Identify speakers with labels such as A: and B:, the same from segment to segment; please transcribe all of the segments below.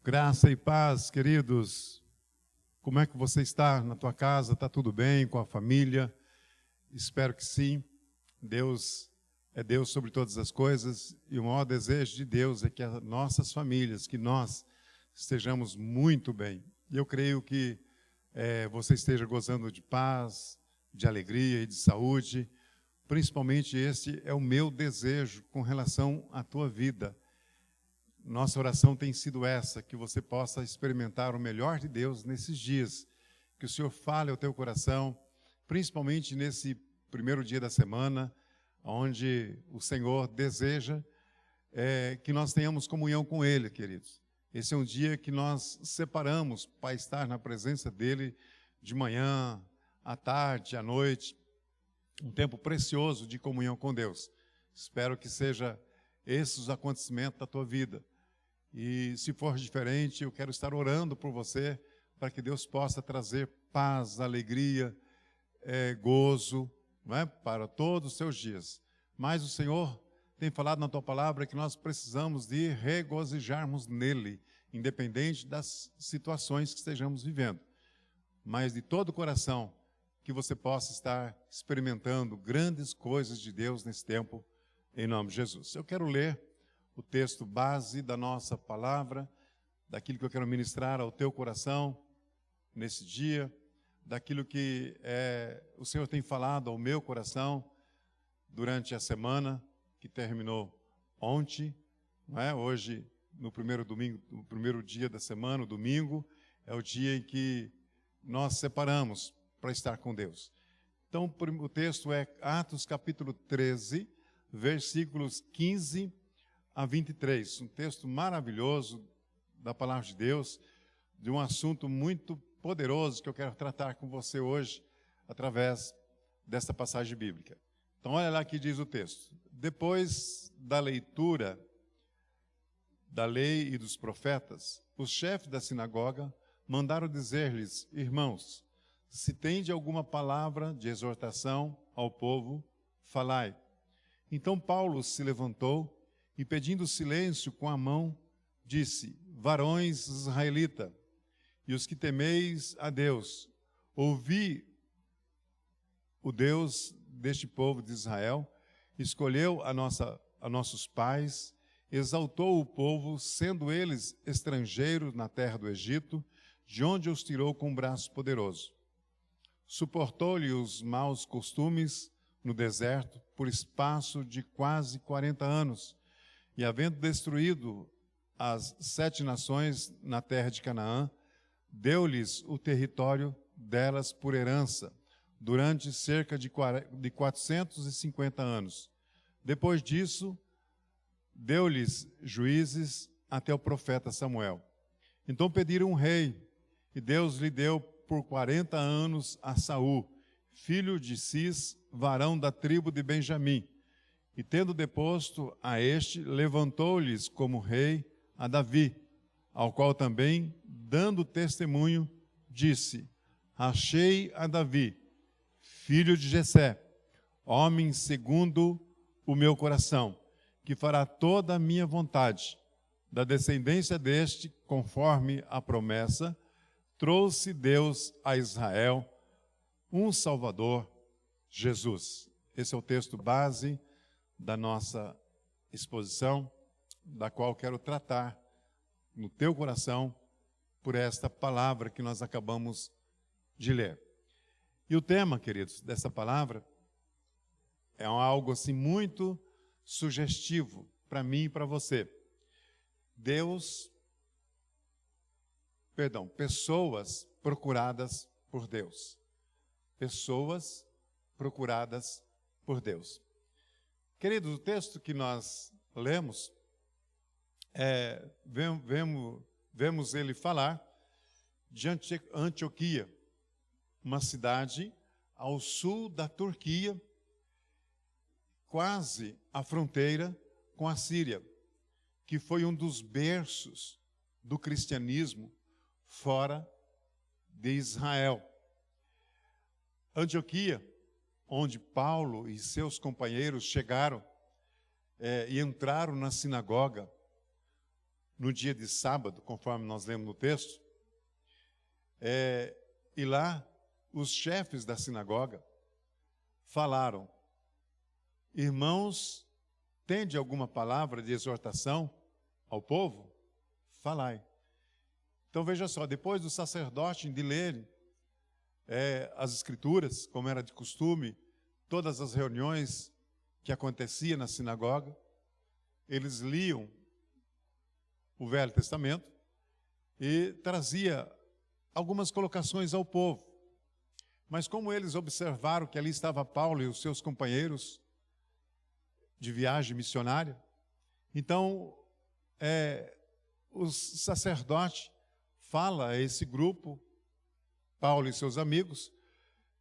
A: Graça e paz, queridos. Como é que você está na tua casa? Está tudo bem com a família? Espero que sim. Deus é Deus sobre todas as coisas e o maior desejo de Deus é que as nossas famílias, que nós estejamos muito bem. E eu creio que você esteja gozando de paz, de alegria e de saúde. Principalmente esse é o meu desejo com relação à tua vida. Nossa oração tem sido essa, que você possa experimentar o melhor de Deus nesses dias, que o Senhor fale ao teu coração, principalmente nesse primeiro dia da semana, onde o Senhor deseja que nós tenhamos comunhão com Ele, queridos. Esse é um dia que nós separamos para estar na presença dEle de manhã, à tarde, à noite, um tempo precioso de comunhão com Deus. Espero que seja esses os acontecimentos da tua vida. E se for diferente, eu quero estar orando por você, para que Deus possa trazer paz, alegria, gozo, não é? Para todos os seus dias. Mas o Senhor tem falado na tua palavra que nós precisamos de regozijarmos nele, independente das situações que estejamos vivendo. Mas de todo o coração, que você possa estar experimentando grandes coisas de Deus nesse tempo, em nome de Jesus. Eu quero ler o texto base da nossa palavra, daquilo que eu quero ministrar ao teu coração nesse dia, daquilo que o Senhor tem falado ao meu coração durante a semana que terminou ontem, não é? Hoje, no primeiro domingo, no primeiro dia da semana, o domingo, é o dia em que nós separamos para estar com Deus. Então, o texto é Atos capítulo 13, versículos 15 a 23, um texto maravilhoso da palavra de Deus, de um assunto muito poderoso que eu quero tratar com você hoje, através desta passagem bíblica. Então, olha lá que diz o texto. Depois da leitura da lei e dos profetas, os chefes da sinagoga mandaram dizer-lhes: irmãos, se tende alguma palavra de exortação ao povo, falai. Então Paulo se levantou e, pedindo silêncio com a mão, disse: varões israelita, e os que temeis a Deus, ouvi o Deus deste povo de Israel, escolheu a nossos pais, exaltou o povo, sendo eles estrangeiros na terra do Egito, de onde os tirou com um braço poderoso. Suportou-lhe os maus costumes no deserto por espaço de quase 40 anos, e havendo destruído as 7 nações na terra de Canaã, deu-lhes o território delas por herança, durante cerca de 450 anos. Depois disso, deu-lhes juízes até o profeta Samuel. Então pediram um rei, e Deus lhe deu por 40 anos a Saul, filho de Cis, varão da tribo de Benjamim. E tendo deposto a este, levantou-lhes como rei a Davi, ao qual também, dando testemunho, disse: achei a Davi, filho de Jessé, homem segundo o meu coração, que fará toda a minha vontade. Da descendência deste, conforme a promessa, trouxe Deus a Israel um Salvador, Jesus. Esse é o texto base da nossa exposição, da qual quero tratar no teu coração por esta palavra que nós acabamos de ler. E o tema, queridos, dessa palavra é algo assim muito sugestivo para mim e para você. Pessoas procuradas por Deus. Pessoas procuradas por Deus. Queridos, o texto que nós lemos, vemos ele falar de Antioquia, uma cidade ao sul da Turquia, quase à fronteira com a Síria, que foi um dos berços do cristianismo fora de Israel. Antioquia, onde Paulo e seus companheiros chegaram e entraram na sinagoga, no dia de sábado, conforme nós lemos no texto, e lá os chefes da sinagoga falaram: irmãos, tende alguma palavra de exortação ao povo? Falai. Então veja só, depois do sacerdote de ler as escrituras, como era de costume, todas as reuniões que aconteciam na sinagoga, eles liam o Velho Testamento e trazia algumas colocações ao povo. Mas como eles observaram que ali estava Paulo e os seus companheiros de viagem missionária, então o sacerdote fala a esse grupo, Paulo e seus amigos,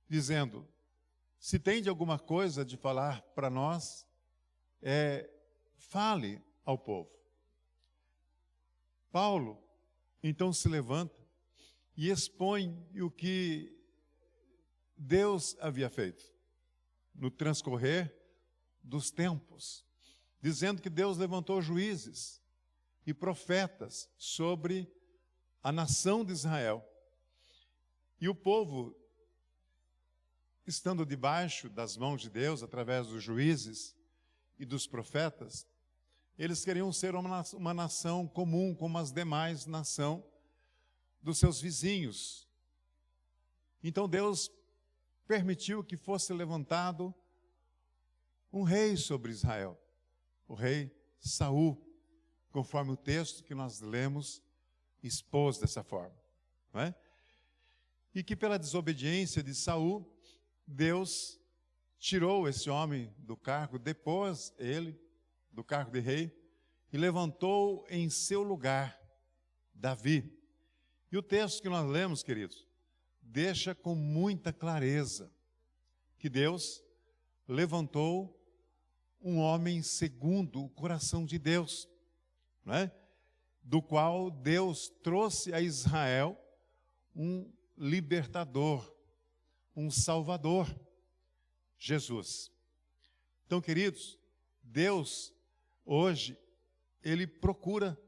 A: dizendo: se tem de alguma coisa de falar para nós, fale ao povo. Paulo, então, se levanta e expõe o que Deus havia feito no transcorrer dos tempos, dizendo que Deus levantou juízes e profetas sobre a nação de Israel. E o povo, estando debaixo das mãos de Deus, através dos juízes e dos profetas, eles queriam ser uma nação comum, como as demais nações dos seus vizinhos. Então Deus permitiu que fosse levantado um rei sobre Israel, o rei Saul, conforme o texto que nós lemos expôs dessa forma, não é? E que pela desobediência de Saul, Deus tirou esse homem do cargo, depôs ele do cargo de rei e levantou em seu lugar Davi. E o texto que nós lemos, queridos, deixa com muita clareza que Deus levantou um homem segundo o coração de Deus, não é? Do qual Deus trouxe a Israel um libertador, um salvador, Jesus. Então, queridos, Deus hoje, Ele procura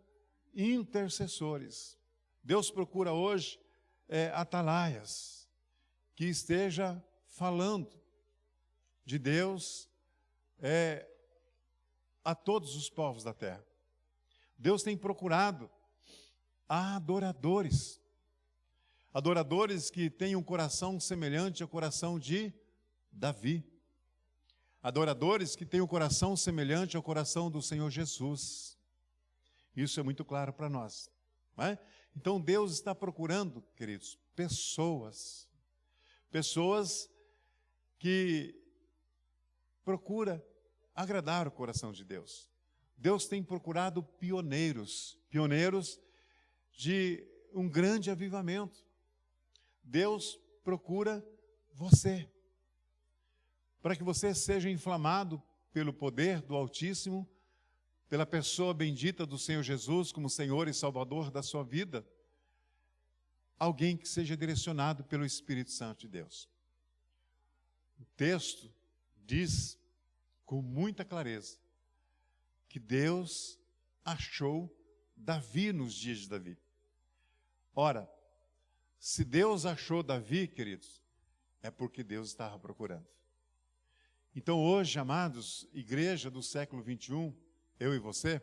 A: intercessores. Deus procura hoje atalaias, que esteja falando de Deus a todos os povos da terra. Deus tem procurado adoradores, adoradores que têm um coração semelhante ao coração de Davi, adoradores que têm um coração semelhante ao coração do Senhor Jesus. Isso é muito claro para nós, não é? Então Deus está procurando, queridos, pessoas que procuram agradar o coração de Deus. Deus tem procurado pioneiros de um grande avivamento. Deus procura você, para que você seja inflamado pelo poder do Altíssimo, pela pessoa bendita do Senhor Jesus como Senhor e Salvador da sua vida, alguém que seja direcionado pelo Espírito Santo de Deus. O texto diz com muita clareza que Deus achou Davi nos dias de Davi. Ora, se Deus achou Davi, queridos, é porque Deus estava procurando. Então hoje, amados, igreja do século 21, eu e você,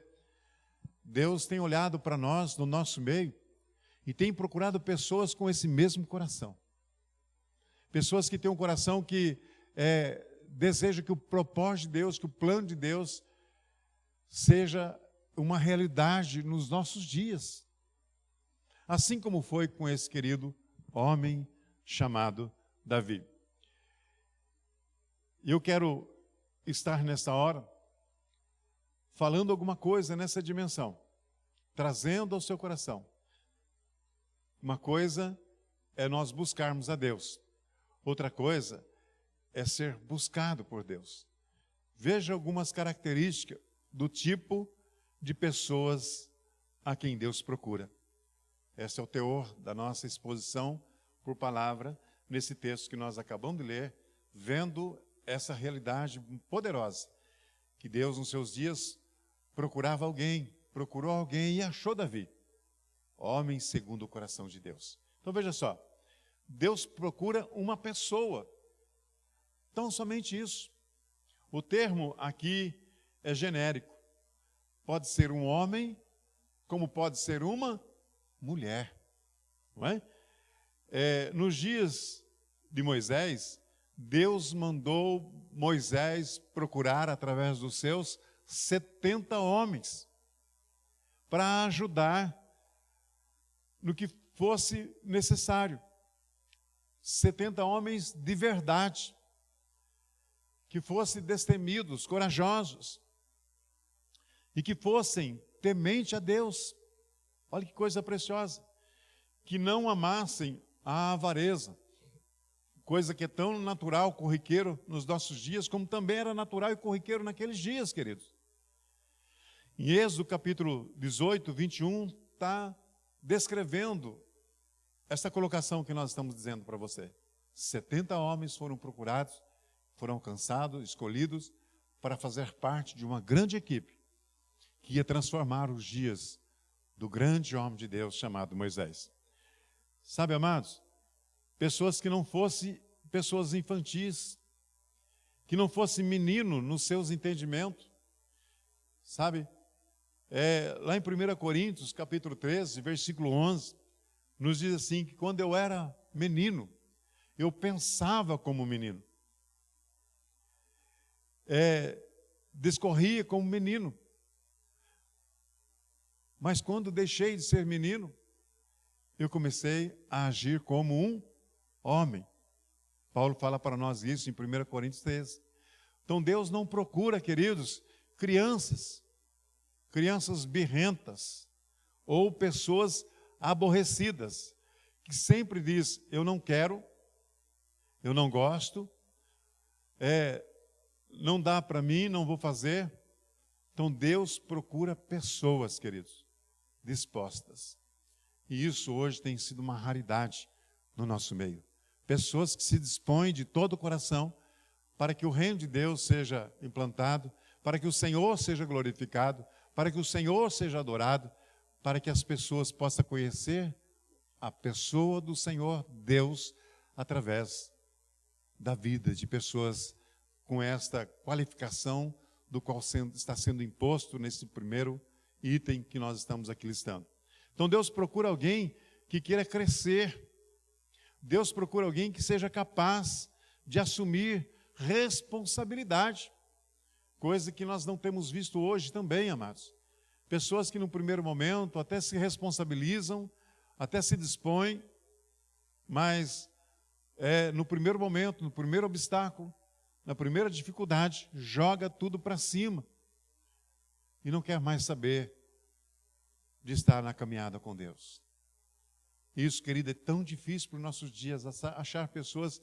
A: Deus tem olhado para nós, no nosso meio, e tem procurado pessoas com esse mesmo coração. Pessoas que têm um coração que deseja que o propósito de Deus, que o plano de Deus seja uma realidade nos nossos dias. Assim como foi com esse querido homem chamado Davi. E eu quero estar nesta hora falando alguma coisa nessa dimensão, trazendo ao seu coração. Uma coisa é nós buscarmos a Deus, outra coisa é ser buscado por Deus. Veja algumas características do tipo de pessoas a quem Deus procura. Esse é o teor da nossa exposição por palavra nesse texto que nós acabamos de ler, vendo essa realidade poderosa, que Deus nos seus dias procurava alguém procurou alguém e achou Davi, homem segundo o coração de Deus. Então veja só, Deus procura uma pessoa, tão somente isso. O termo aqui é genérico, pode ser um homem, como pode ser uma mulher, não é? Nos dias de Moisés, Deus mandou Moisés procurar, através dos seus 70 homens, para ajudar no que fosse necessário. 70 homens de verdade, que fossem destemidos, corajosos, e que fossem temente a Deus. Olha que coisa preciosa. Que não amassem a avareza, coisa que é tão natural, corriqueiro nos nossos dias, como também era natural e corriqueiro naqueles dias, queridos. Em Êxodo capítulo 18, 21, está descrevendo essa colocação que nós estamos dizendo para você. 70 homens foram procurados, foram alcançados, escolhidos, para fazer parte de uma grande equipe, que ia transformar os dias do grande homem de Deus chamado Moisés. Sabe, amados, pessoas que não fossem pessoas infantis, que não fossem menino nos seus entendimentos, sabe? Lá em 1 Coríntios, capítulo 13, versículo 11, nos diz assim, que quando eu era menino, eu pensava como menino, discorria como menino, mas quando deixei de ser menino, eu comecei a agir como um homem. Paulo fala para nós isso em 1 Coríntios 13. Então Deus não procura, queridos, crianças birrentas, ou pessoas aborrecidas, que sempre diz, eu não quero, eu não gosto, não dá para mim, não vou fazer. Então Deus procura pessoas, queridos, dispostas. E isso hoje tem sido uma raridade no nosso meio. Pessoas que se dispõem de todo o coração para que o reino de Deus seja implantado, para que o Senhor seja glorificado, para que o Senhor seja adorado, para que as pessoas possam conhecer a pessoa do Senhor Deus através da vida de pessoas com esta qualificação do qual está sendo imposto nesse primeiro item que nós estamos aqui listando. Então Deus procura alguém que queira crescer. Deus procura alguém que seja capaz de assumir responsabilidade, coisa que nós não temos visto hoje também, amados. Pessoas que no primeiro momento até se responsabilizam, até se dispõem, mas no primeiro momento, no primeiro obstáculo, na primeira dificuldade, joga tudo para cima e não quer mais saber de estar na caminhada com Deus. Isso, querido, é tão difícil para os nossos dias, achar pessoas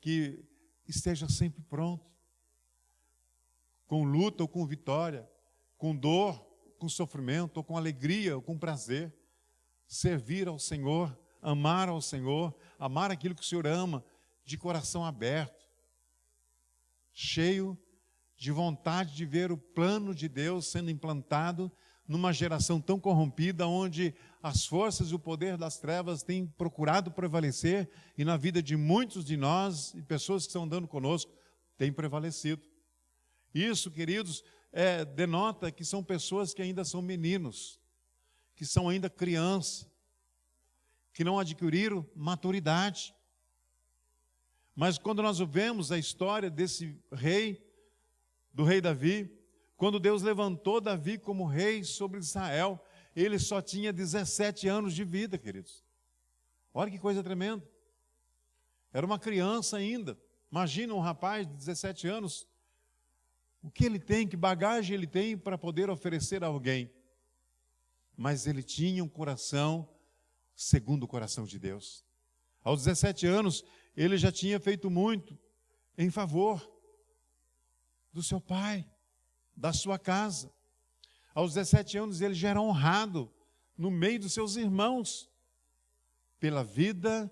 A: que estejam sempre prontas, com luta ou com vitória, com dor, com sofrimento, ou com alegria, ou com prazer, servir ao Senhor, amar ao Senhor, amar aquilo que o Senhor ama, de coração aberto, cheio de vontade de ver o plano de Deus sendo implantado numa geração tão corrompida, onde as forças e o poder das trevas têm procurado prevalecer, e na vida de muitos de nós, e pessoas que estão andando conosco, tem prevalecido. Isso, queridos, denota que são pessoas que ainda são meninos, que são ainda crianças, que não adquiriram maturidade. Mas quando nós vemos a história desse rei, do rei Davi, quando Deus levantou Davi como rei sobre Israel, ele só tinha 17 anos de vida, queridos. Olha que coisa tremenda. Era uma criança ainda. Imagina um rapaz de 17 anos, o que ele tem, que bagagem ele tem para poder oferecer a alguém. Mas ele tinha um coração segundo o coração de Deus. Aos 17 anos, ele já tinha feito muito em favor do seu pai, da sua casa. Aos 17 anos, ele já era honrado no meio dos seus irmãos, pela vida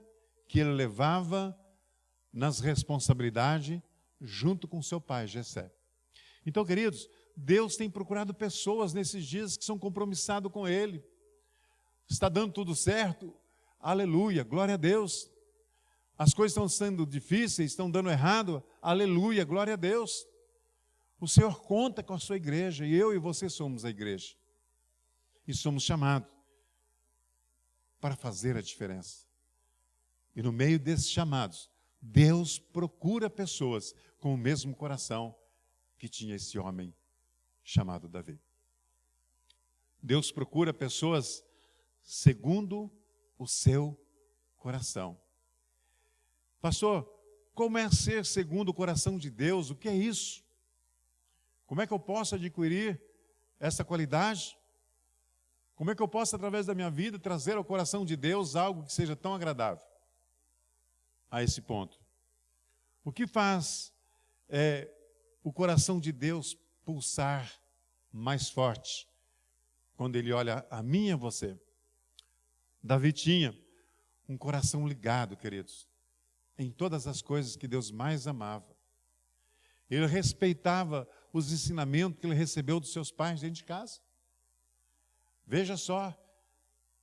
A: que ele levava nas responsabilidades junto com seu pai, Jessé. Então, queridos, Deus tem procurado pessoas nesses dias que são compromissadas com Ele. Está dando tudo certo? Aleluia, glória a Deus. As coisas estão sendo difíceis, estão dando errado? Aleluia, glória a Deus. O Senhor conta com a sua igreja, e eu e você somos a igreja. E somos chamados para fazer a diferença. E no meio desses chamados, Deus procura pessoas com o mesmo coração que tinha esse homem chamado Davi. Deus procura pessoas segundo o seu coração. Pastor, como é ser segundo o coração de Deus? O que é isso? Como é que eu posso adquirir essa qualidade? Como é que eu posso, através da minha vida, trazer ao coração de Deus algo que seja tão agradável a esse ponto? O que faz o coração de Deus pulsar mais forte quando Ele olha a mim e a você? Davi tinha um coração ligado, queridos, em todas as coisas que Deus mais amava. Ele respeitava os ensinamentos que ele recebeu dos seus pais dentro de casa. Veja só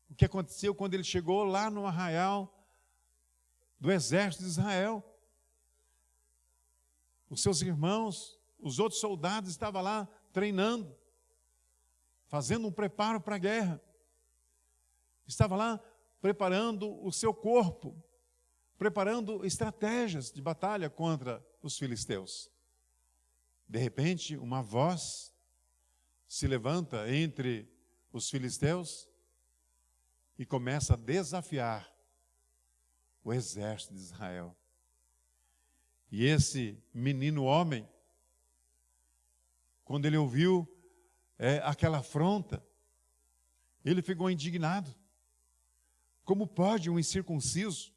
A: o que aconteceu quando ele chegou lá no arraial do exército de Israel. Os seus irmãos, os outros soldados estavam lá treinando, fazendo um preparo para a guerra. Estava lá preparando o seu corpo, preparando estratégias de batalha contra os filisteus. De repente, uma voz se levanta entre os filisteus e começa a desafiar o exército de Israel. E esse menino homem, quando ele ouviu aquela afronta, ele ficou indignado. Como pode um incircunciso,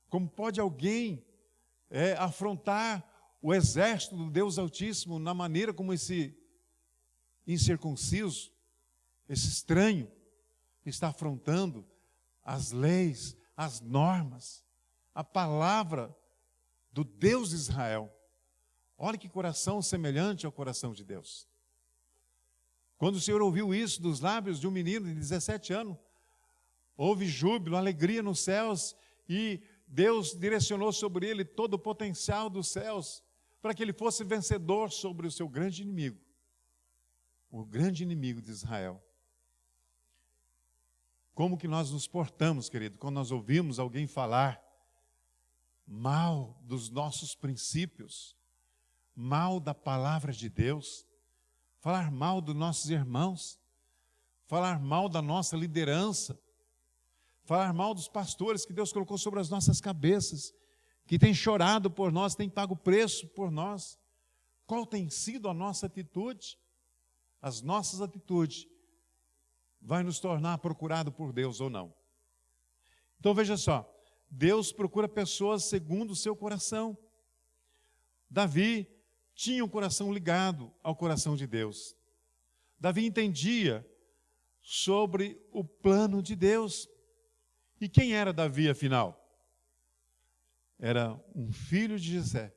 A: como pode alguém afrontar o exército do Deus Altíssimo na maneira como esse incircunciso, esse estranho, está afrontando as leis, as normas, a palavra do Deus de Israel? Olha que coração semelhante ao coração de Deus. Quando o Senhor ouviu isso dos lábios de um menino de 17 anos, houve júbilo, alegria nos céus, e Deus direcionou sobre ele todo o potencial dos céus, para que ele fosse vencedor sobre o seu grande inimigo, o grande inimigo de Israel. Como que nós nos portamos, querido, quando nós ouvimos alguém falar mal dos nossos princípios, mal da palavra de Deus, falar mal dos nossos irmãos, falar mal da nossa liderança, falar mal dos pastores que Deus colocou sobre as nossas cabeças, que tem chorado por nós, tem pago preço por nós? Qual tem sido a nossa atitude? As nossas atitudes vai nos tornar procurado por Deus ou não. Então veja só, Deus procura pessoas segundo o seu coração. Davi tinha um coração ligado ao coração de Deus. Davi entendia sobre o plano de Deus. E quem era Davi, afinal? Era um filho de Jessé,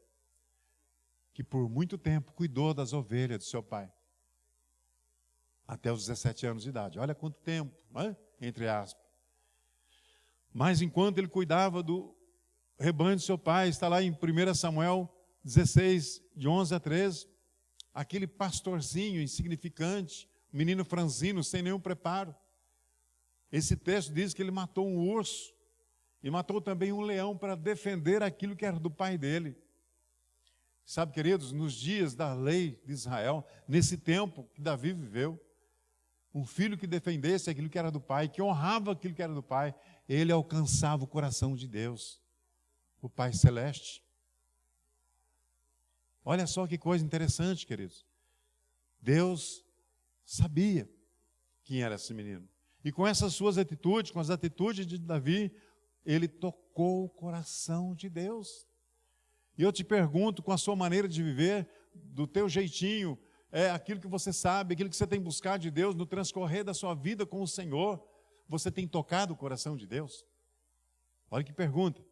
A: que por muito tempo cuidou das ovelhas de seu pai, até os 17 anos de idade. Olha quanto tempo, né? Entre aspas. Mas enquanto ele cuidava do rebanho de seu pai, está lá em 1 Samuel 16, de 11 a 13, aquele pastorzinho insignificante, menino franzino, sem nenhum preparo. Esse texto diz que ele matou um urso e matou também um leão para defender aquilo que era do pai dele. Sabe, queridos, nos dias da lei de Israel, nesse tempo que Davi viveu, um filho que defendesse aquilo que era do pai, que honrava aquilo que era do pai, ele alcançava o coração de Deus, o Pai Celeste. Olha só que coisa interessante, queridos. Deus sabia quem era esse menino. E com essas suas atitudes, com as atitudes de Davi, ele tocou o coração de Deus. E eu te pergunto, com a sua maneira de viver, do teu jeitinho, aquilo que você sabe, aquilo que você tem buscado de Deus, no transcorrer da sua vida com o Senhor, você tem tocado o coração de Deus? Olha que pergunta.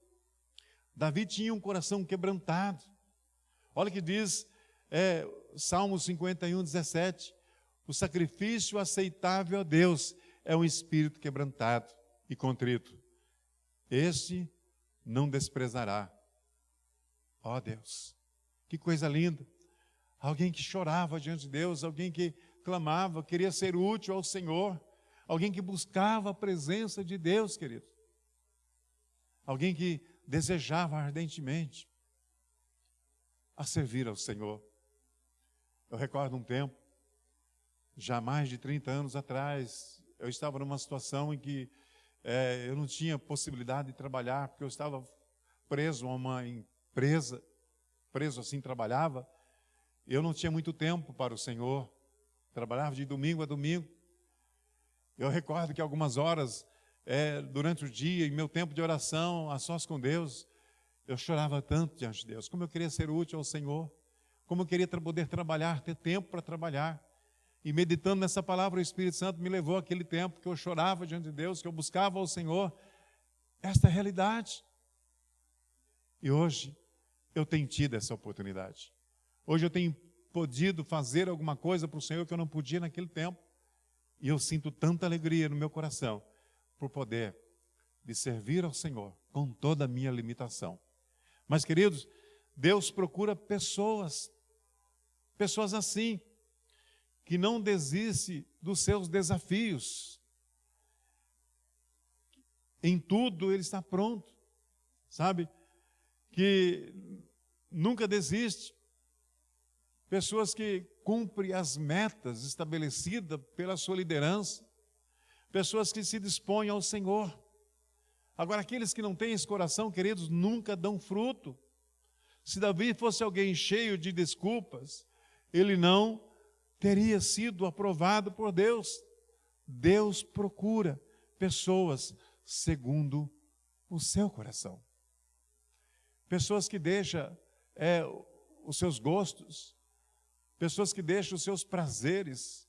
A: Davi tinha um coração quebrantado. Olha que diz Salmo 51, 17. O sacrifício aceitável a Deus é um espírito quebrantado e contrito. Este não desprezará. Ó Deus, que coisa linda. Alguém que chorava diante de Deus, alguém que clamava, queria ser útil ao Senhor, alguém que buscava a presença de Deus, querido. Alguém que desejava ardentemente a servir ao Senhor. Eu recordo um tempo, já mais de 30 anos atrás, eu estava numa situação em que eu não tinha possibilidade de trabalhar, porque eu estava preso a uma empresa, preso assim, trabalhava. Eu não tinha muito tempo para o Senhor, trabalhava de domingo a domingo. Eu recordo que algumas horas, durante o dia, em meu tempo de oração, a sós com Deus, eu chorava tanto diante de Deus, como eu queria ser útil ao Senhor, como eu queria poder trabalhar, ter tempo para trabalhar. E meditando nessa palavra, o Espírito Santo me levou àquele tempo que eu chorava diante de Deus, que eu buscava ao Senhor. Esta é a realidade. E hoje eu tenho tido essa oportunidade. Hoje eu tenho podido fazer alguma coisa para o Senhor que eu não podia naquele tempo. E eu sinto tanta alegria no meu coração por poder de servir ao Senhor com toda a minha limitação. Mas, queridos, Deus procura pessoas assim, que não desiste dos seus desafios. Em tudo Ele está pronto, sabe? Que nunca desiste. Pessoas que cumprem as metas estabelecidas pela sua liderança. Pessoas que se dispõem ao Senhor. Agora, aqueles que não têm esse coração, queridos, nunca dão fruto. Se Davi fosse alguém cheio de desculpas, ele não teria sido aprovado por Deus. Deus procura pessoas segundo o seu coração. Pessoas que deixam os seus gostos, pessoas que deixam os seus prazeres,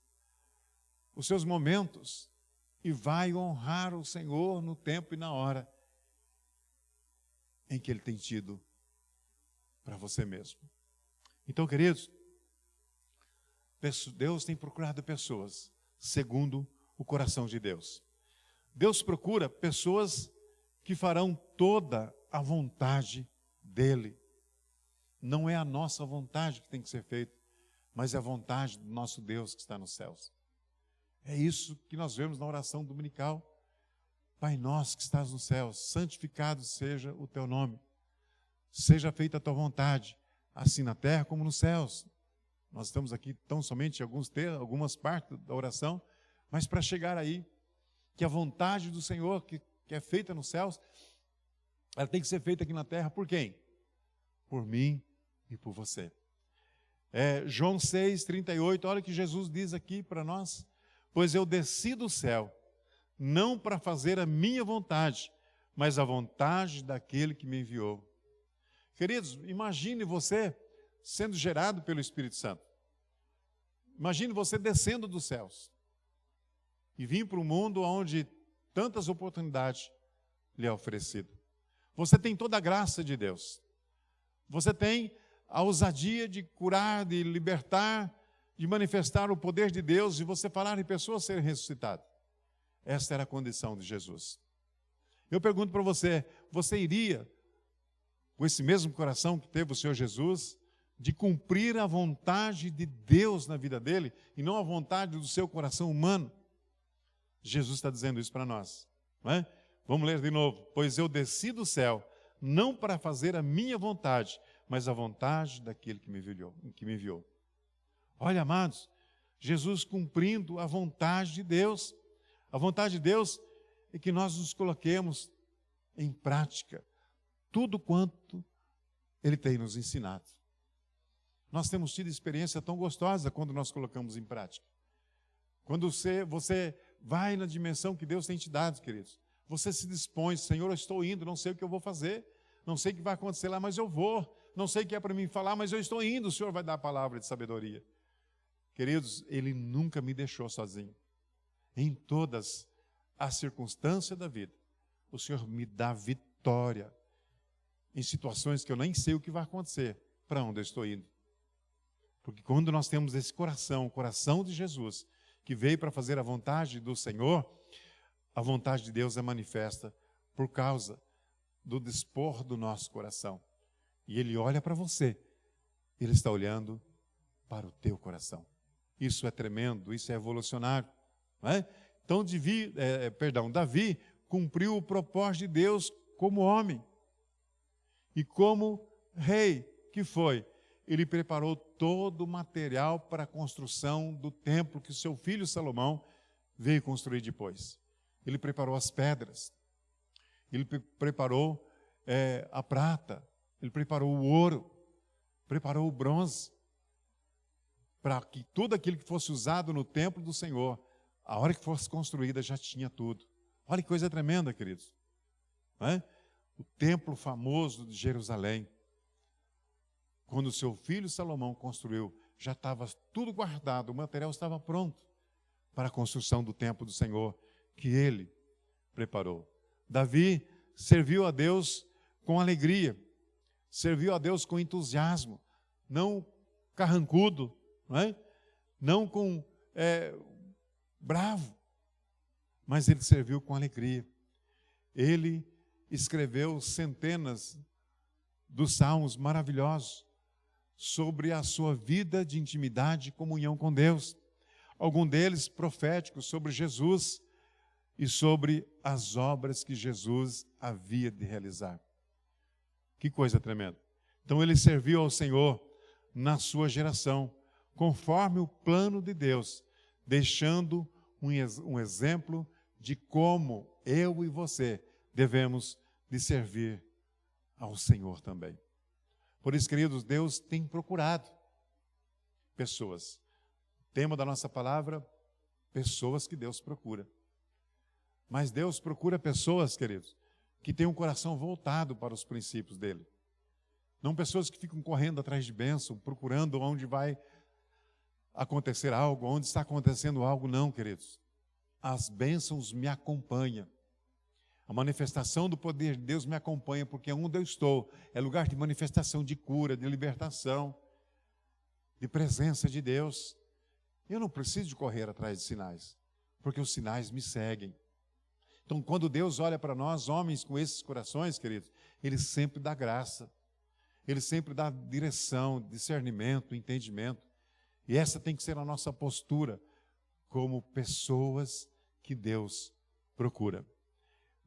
A: os seus momentos, e vai honrar o Senhor no tempo e na hora em que Ele tem tido para você mesmo. Então, queridos, Deus tem procurado pessoas segundo o coração de Deus. Deus procura pessoas que farão toda a vontade dEle. Não é a nossa vontade que tem que ser feita, mas é a vontade do nosso Deus que está nos céus. É isso que nós vemos na oração dominical. Pai nosso que estás nos céus, santificado seja o teu nome. Seja feita a tua vontade, assim na terra como nos céus. Nós estamos aqui tão somente em algumas partes da oração, mas para chegar aí, que a vontade do Senhor, que é feita nos céus, ela tem que ser feita aqui na terra por quem? Por mim e por você. João 6,38, olha o que Jesus diz aqui para nós. Pois eu desci do céu, não para fazer a minha vontade, mas a vontade daquele que me enviou. Queridos, imagine você sendo gerado pelo Espírito Santo. Imagine você descendo dos céus e vir para um mundo onde tantas oportunidades lhe é oferecido. Você tem toda a graça de Deus. Você tem a ousadia de curar, de libertar, de manifestar o poder de Deus e você falar em pessoas serem ressuscitadas. Esta era a condição de Jesus. Eu pergunto para você, você iria, com esse mesmo coração que teve o Senhor Jesus, de cumprir a vontade de Deus na vida dele e não a vontade do seu coração humano? Jesus está dizendo isso para nós, não é? Vamos ler de novo. Pois eu desci do céu, não para fazer a minha vontade, mas a vontade daquele que me enviou. Olha, amados, Jesus cumprindo a vontade de Deus. A vontade de Deus é que nós nos coloquemos em prática tudo quanto Ele tem nos ensinado. Nós temos tido experiência tão gostosa quando nós colocamos em prática. Quando você vai na dimensão que Deus tem te dado, queridos. Você se dispõe, Senhor, eu estou indo, não sei o que eu vou fazer, não sei o que vai acontecer lá, mas eu vou. Não sei o que é para mim falar, mas eu estou indo, o Senhor vai dar a palavra de sabedoria. Queridos, Ele nunca me deixou sozinho. Em todas as circunstâncias da vida, o Senhor me dá vitória em situações que eu nem sei o que vai acontecer, para onde eu estou indo. Porque quando nós temos esse coração, o coração de Jesus, que veio para fazer a vontade do Senhor, a vontade de Deus é manifesta por causa do dispor do nosso coração. E Ele olha para você, Ele está olhando para o teu coração. Isso é tremendo, isso é evolucionário. Não é? Então, Davi cumpriu o propósito de Deus como homem. E como rei que foi, ele preparou todo o material para a construção do templo que o seu filho Salomão veio construir depois. Ele preparou as pedras, ele preparou a prata, ele preparou o ouro, preparou o bronze, para que tudo aquilo que fosse usado no templo do Senhor, a hora que fosse construída já tinha tudo. Olha que coisa tremenda, queridos. Não é? O templo famoso de Jerusalém, quando o seu filho Salomão construiu, já estava tudo guardado, o material estava pronto para a construção do templo do Senhor, que ele preparou. Davi serviu a Deus com alegria, serviu a Deus com entusiasmo, não carrancudo, não é? Não com bravo, mas ele serviu com alegria. Ele escreveu centenas dos salmos maravilhosos sobre a sua vida de intimidade e comunhão com Deus. Alguns deles proféticos sobre Jesus e sobre as obras que Jesus havia de realizar. Que coisa tremenda. Então ele serviu ao Senhor na sua geração, conforme o plano de Deus, deixando um exemplo de como eu e você devemos de servir ao Senhor também. Por isso, queridos, Deus tem procurado pessoas. O tema da nossa palavra, pessoas que Deus procura. Mas Deus procura pessoas, queridos, que têm um coração voltado para os princípios dele. Não pessoas que ficam correndo atrás de bênção, procurando onde vai acontecer algo, onde está acontecendo algo. Não, queridos. As bênçãos me acompanham. A manifestação do poder de Deus me acompanha, porque onde eu estou é lugar de manifestação de cura, de libertação, de presença de Deus. Eu não preciso de correr atrás de sinais, porque os sinais me seguem. Então, quando Deus olha para nós, homens com esses corações, queridos, Ele sempre dá graça, Ele sempre dá direção, discernimento, entendimento. E essa tem que ser a nossa postura como pessoas que Deus procura.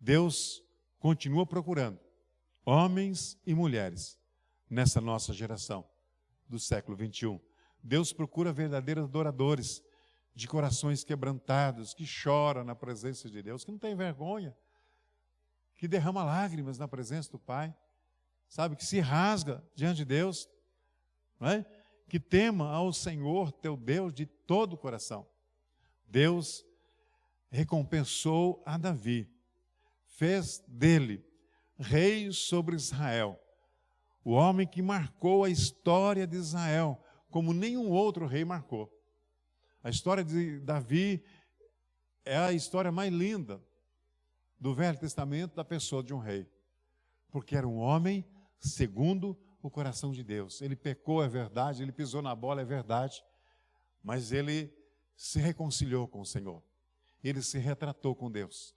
A: Deus continua procurando homens e mulheres nessa nossa geração do século 21. Deus procura verdadeiros adoradores de corações quebrantados, que choram na presença de Deus, que não tem vergonha, que derrama lágrimas na presença do Pai, sabe, que se rasga diante de Deus, não é? Que tema ao Senhor teu Deus de todo o coração. Deus recompensou a Davi, fez dele rei sobre Israel, o homem que marcou a história de Israel como nenhum outro rei marcou. A história de Davi é a história mais linda do Velho Testamento da pessoa de um rei, porque era um homem segundo o coração de Deus. Ele pecou, é verdade, ele pisou na bola, é verdade, mas ele se reconciliou com o Senhor. Ele se retratou com Deus,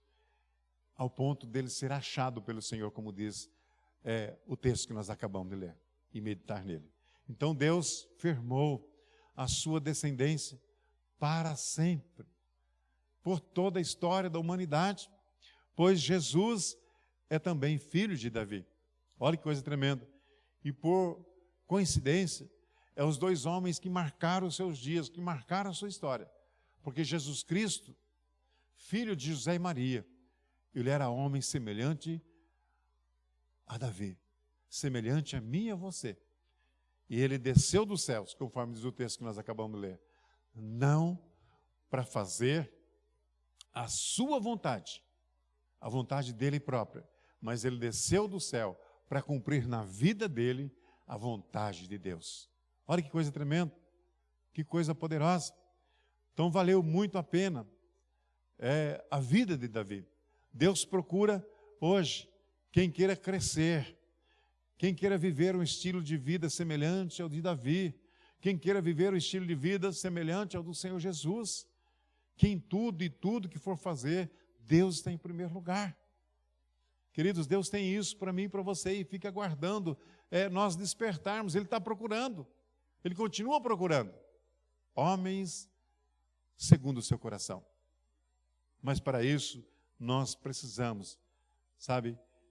A: ao ponto dele ser achado pelo Senhor, como diz o texto que nós acabamos de ler, e meditar nele. Então Deus firmou a sua descendência para sempre, por toda a história da humanidade, pois Jesus é também filho de Davi. Olha que coisa tremenda. E por coincidência, é os dois homens que marcaram os seus dias, que marcaram a sua história. Porque Jesus Cristo, filho de José e Maria, ele era homem semelhante a Davi, semelhante a mim e a você. E ele desceu dos céus, conforme diz o texto que nós acabamos de ler, não para fazer a sua vontade, a vontade dele própria, mas ele desceu do céu para cumprir na vida dele a vontade de Deus. Olha que coisa tremenda, que coisa poderosa. Então valeu muito a pena a vida de Davi. Deus procura hoje quem queira crescer, quem queira viver um estilo de vida semelhante ao de Davi, quem queira viver um estilo de vida semelhante ao do Senhor Jesus, que em tudo e tudo que for fazer, Deus está em primeiro lugar. Queridos, Deus tem isso para mim e para você, e fica aguardando nós despertarmos. Ele está procurando, Ele continua procurando homens segundo o seu coração. Mas para isso, nós precisamos,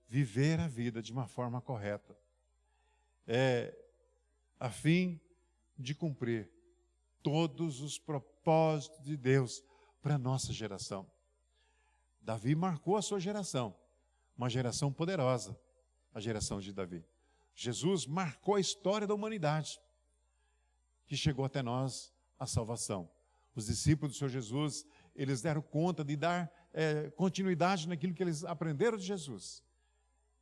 A: viver a vida de uma forma correta, a fim de cumprir todos os propósitos de Deus para a nossa geração. Davi marcou a sua geração, uma geração poderosa, a geração de Davi. Jesus marcou a história da humanidade, que chegou até nós a salvação. Os discípulos do Senhor Jesus, eles deram conta de dar continuidade naquilo que eles aprenderam de Jesus.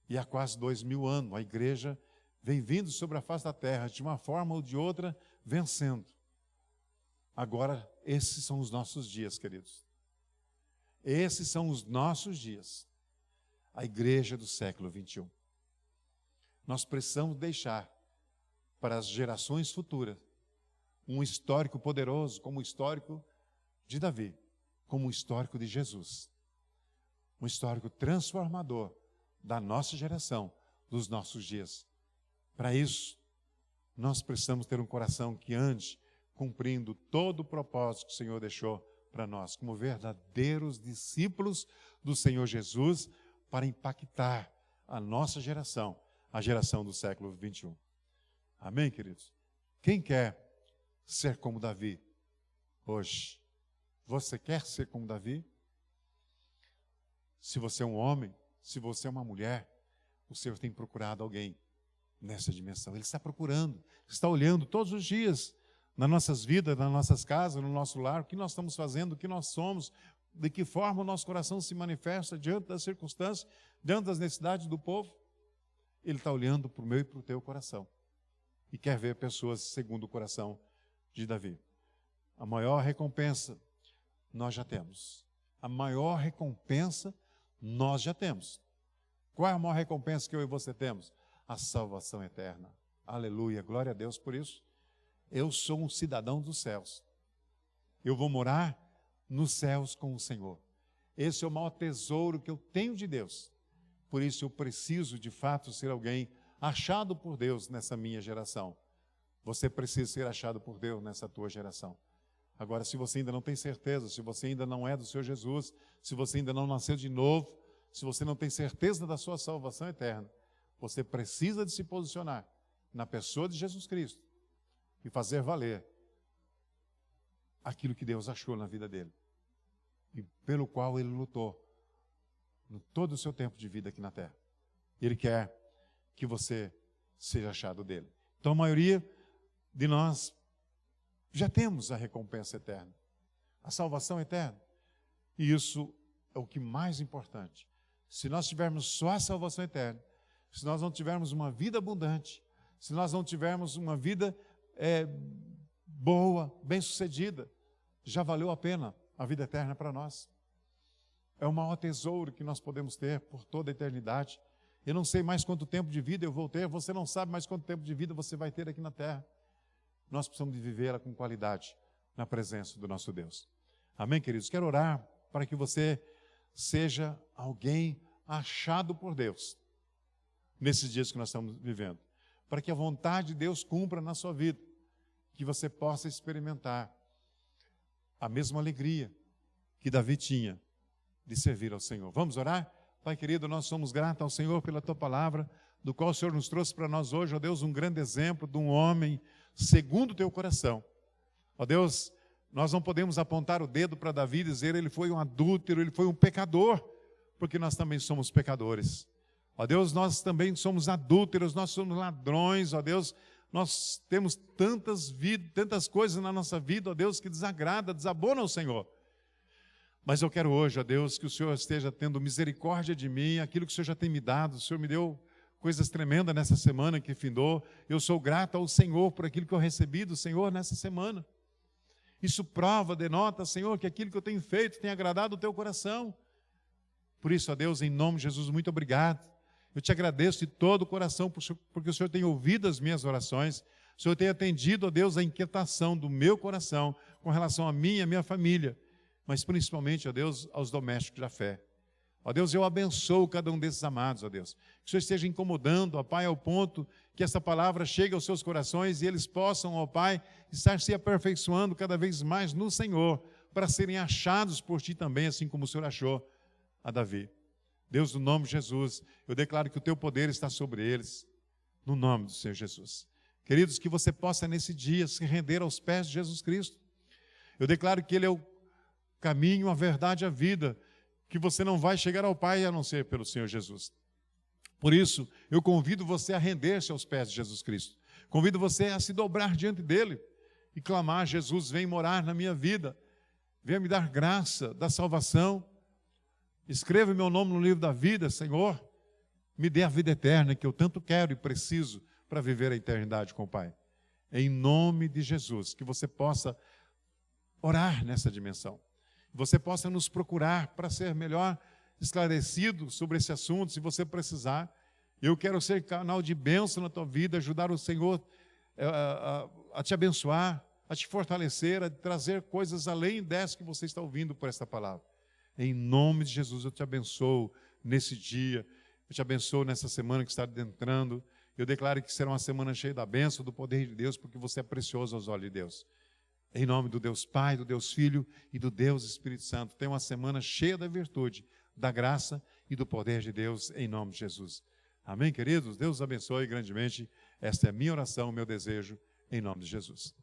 A: E há quase 2000 anos, a igreja vem vindo sobre a face da terra, de uma forma ou de outra, vencendo. Agora, esses são os nossos dias, queridos. Esses são os nossos dias. A igreja do século 21. Nós precisamos deixar para as gerações futuras um histórico poderoso, como o histórico de Davi, como o histórico de Jesus. Um histórico transformador da nossa geração, dos nossos dias. Para isso, nós precisamos ter um coração que ande cumprindo todo o propósito que o Senhor deixou para nós, como verdadeiros discípulos do Senhor Jesus, para impactar a nossa geração, a geração do século 21. Amém, queridos? Quem quer ser como Davi hoje? Você quer ser como Davi? Se você é um homem, se você é uma mulher, o Senhor tem procurado alguém nessa dimensão. Ele está procurando, está olhando todos os dias nas nossas vidas, nas nossas casas, no nosso lar, o que nós estamos fazendo, o que nós somos, de que forma o nosso coração se manifesta diante das circunstâncias, diante das necessidades do povo. Ele está olhando para o meu e para o teu coração e quer ver pessoas segundo o coração de Davi. A maior recompensa nós já temos. A maior recompensa nós já temos. Qual é a maior recompensa que eu e você temos? A salvação eterna. Aleluia, glória a Deus por isso. Eu sou um cidadão dos céus. Eu vou morar nos céus com o Senhor. Esse é o maior tesouro que eu tenho de Deus. Por isso eu preciso de fato ser alguém achado por Deus nessa minha geração. Você precisa ser achado por Deus nessa tua geração. Agora, se você ainda não tem certeza, se você ainda não é do Senhor Jesus, se você ainda não nasceu de novo, se você não tem certeza da sua salvação eterna, você precisa de se posicionar na pessoa de Jesus Cristo e fazer valer aquilo que Deus achou na vida dele e pelo qual ele lutou no todo o seu tempo de vida aqui na terra. Ele quer que você seja achado dele. Então a maioria de nós já temos a recompensa eterna, a salvação eterna. E isso é o que mais importante. Se nós tivermos só a salvação eterna, se nós não tivermos uma vida abundante, se nós não tivermos uma vida boa, bem-sucedida, já valeu a pena a vida eterna para nós. É o maior tesouro que nós podemos ter por toda a eternidade. Eu não sei mais quanto tempo de vida eu vou ter, você não sabe mais quanto tempo de vida você vai ter aqui na terra. Nós precisamos de vivê-la com qualidade na presença do nosso Deus. Amém, queridos? Quero orar para que você seja alguém achado por Deus nesses dias que nós estamos vivendo, para que a vontade de Deus cumpra na sua vida, que você possa experimentar a mesma alegria que Davi tinha de servir ao Senhor. Vamos orar? Pai querido, nós somos gratos ao Senhor pela Tua palavra, do qual o Senhor nos trouxe para nós hoje, ó Deus, um grande exemplo de um homem segundo o Teu coração. Ó Deus, nós não podemos apontar o dedo para Davi e dizer ele foi um adúltero, ele foi um pecador, porque nós também somos pecadores. Ó Deus, nós também somos adúlteros, nós somos ladrões, ó Deus, nós temos tantas coisas na nossa vida, ó Deus, que desagrada, desabona ao Senhor. Mas eu quero hoje, ó Deus, que o Senhor esteja tendo misericórdia de mim, aquilo que o Senhor já tem me dado. O Senhor me deu coisas tremendas nessa semana que findou. Eu sou grato ao Senhor por aquilo que eu recebi do Senhor nessa semana. Isso prova, denota, Senhor, que aquilo que eu tenho feito tem agradado o Teu coração. Por isso, ó Deus, em nome de Jesus, muito obrigado. Eu te agradeço de todo o coração porque o Senhor tem ouvido as minhas orações. O Senhor tem atendido, ó Deus, a inquietação do meu coração com relação a mim e a minha família, mas principalmente, ó Deus, aos domésticos da fé. Ó Deus, eu abençoo cada um desses amados, ó Deus. Que o Senhor esteja incomodando, ó Pai, ao ponto que essa palavra chegue aos seus corações e eles possam, ó Pai, estar se aperfeiçoando cada vez mais no Senhor, para serem achados por Ti também, assim como o Senhor achou a Davi. Deus, no nome de Jesus, eu declaro que o Teu poder está sobre eles, no nome do Senhor Jesus. Queridos, que você possa nesse dia se render aos pés de Jesus Cristo. Eu declaro que Ele é o caminho, a verdade e a vida, que você não vai chegar ao Pai a não ser pelo Senhor Jesus. Por isso, eu convido você a render-se aos pés de Jesus Cristo. Convido você a se dobrar diante dEle e clamar: Jesus, vem morar na minha vida, venha me dar graça da salvação, escreva meu nome no livro da vida, Senhor, me dê a vida eterna que eu tanto quero e preciso para viver a eternidade com o Pai. Em nome de Jesus, que você possa orar nessa dimensão. Você possa nos procurar para ser melhor esclarecido sobre esse assunto, se você precisar. Eu quero ser canal de bênção na tua vida, ajudar o Senhor a te abençoar, a te fortalecer, a trazer coisas além dessa que você está ouvindo por esta palavra. Em nome de Jesus, eu te abençoo nesse dia, eu te abençoo nessa semana que está adentrando. Eu declaro que será uma semana cheia da bênção, do poder de Deus, porque você é precioso aos olhos de Deus. Em nome do Deus Pai, do Deus Filho e do Deus Espírito Santo. Tenha uma semana cheia da virtude, da graça e do poder de Deus, em nome de Jesus. Amém, queridos? Deus abençoe grandemente. Esta é a minha oração, o meu desejo, em nome de Jesus.